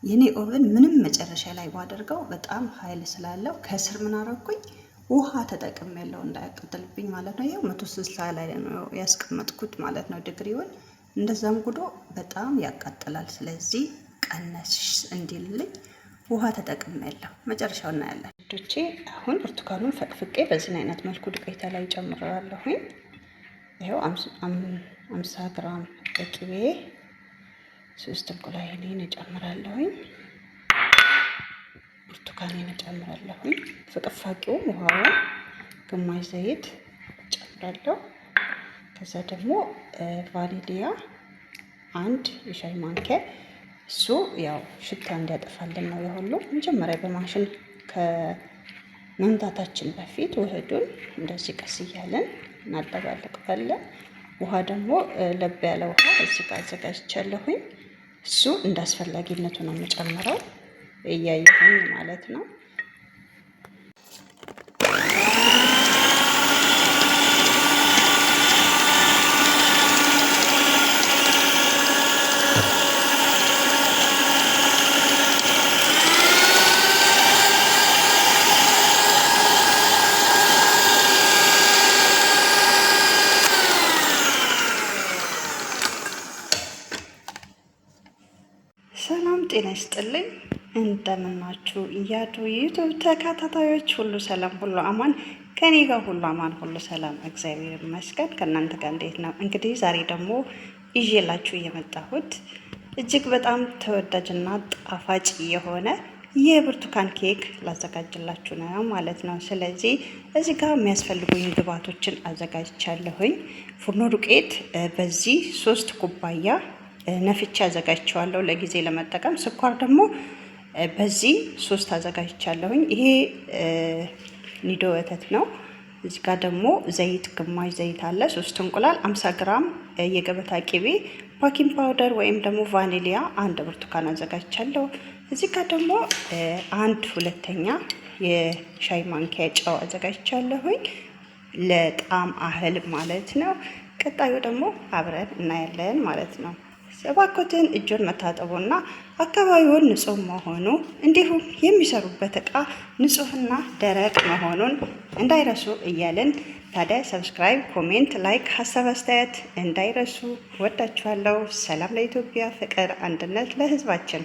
የኔ ኦቨን ምንም መጨረሻ ላይ ባደርገው በጣም ኃይል ስላለው ከስር ምን አረኩኝ ውሃ ተጠቅሜያለሁ እንዳያቃጥልብኝ ማለት ነው። ያው 160 ላይ ነው ያስቀመጥኩት ማለት ነው ዲግሪውን። እንደዛም ጉዶ በጣም ያቃጥላል። ስለዚህ ቀነስ እንዲልልኝ ውሃ ተጠቅሜያለሁ። መጨረሻው እናያለን። ዶቼ አሁን ብርቱካኑን ፈቅፍቄ በዚህ አይነት መልኩ ዱቄታ ላይ ጨምራለሁኝ። ይሄው 50 ግራም ቅቤ 3 እንቁላሌን እጨምራለሁኝ። ብርቱካኔን እጨምራለሁኝ። ፍቅፋቂው ውሃው ግማሽ ዘይት እጨምራለሁ። ከዛ ደግሞ ቫኒሊያ 1 የሻይ ማንኪያ እሱ ያው ሽታ እንዲያጠፋልን ነው። የሁሉ መጀመሪያ በማሽን ከመምታታችን በፊት ውህዱን እንደዚህ ቀስ እያለን እናደባልቀዋለን። ውሃ ደግሞ ለብ ያለ ውሃ እዚህ ጋር አዘጋጅቻለሁኝ። እሱ እንዳስፈላጊነቱ ነው የምጨምረው እያየሁኝ ማለት ነው። ሰላም ጤና ይስጥልኝ። እንደምናችሁ እያዱ ዩቲዩብ ተከታታዮች ሁሉ ሰላም ሁሉ አማን፣ ከኔ ጋር ሁሉ አማን ሁሉ ሰላም እግዚአብሔር ይመስገን። ከእናንተ ጋር እንዴት ነው? እንግዲህ ዛሬ ደግሞ ይዤላችሁ የመጣሁት እጅግ በጣም ተወዳጅና ጣፋጭ የሆነ የብርቱካን ኬክ ላዘጋጅላችሁ ነው ማለት ነው። ስለዚህ እዚህ ጋር የሚያስፈልጉኝ ግብአቶችን አዘጋጅቻለሁኝ። ፉርኖ ዱቄት በዚህ 3 ኩባያ ነፍቻ አዘጋጅቻለሁ ለጊዜ ለመጠቀም። ስኳር ደግሞ በዚህ 3 አዘጋጅቻለሁኝ። ይሄ ኒዶ ወተት ነው። እዚህ ጋር ደግሞ ዘይት ግማሽ ዘይት አለ። 3 እንቁላል፣ 50 ግራም የገበታ ቅቤ፣ ባኪንግ ፓውደር ወይም ደግሞ ቫኒሊያ 1 ብርቱካን አዘጋጅቻለሁ። እዚህ ጋር ደግሞ 1/2 የሻይ ማንኪያ ጨው አዘጋጅቻለሁኝ ለጣም አህል ማለት ነው። ቀጣዩ ደግሞ አብረን እናያለን ማለት ነው። እባክዎትን እጆን መታጠቡና አካባቢውን ንጹህ መሆኑ እንዲሁም የሚሰሩበት እቃ ንጹህና ደረቅ መሆኑን እንዳይረሱ እያልን ታዲያ ሰብስክራይብ፣ ኮሜንት፣ ላይክ፣ ሀሳብ አስተያየት እንዳይረሱ። ወዳችኋለሁ። ሰላም ለኢትዮጵያ፣ ፍቅር፣ አንድነት ለሕዝባችን።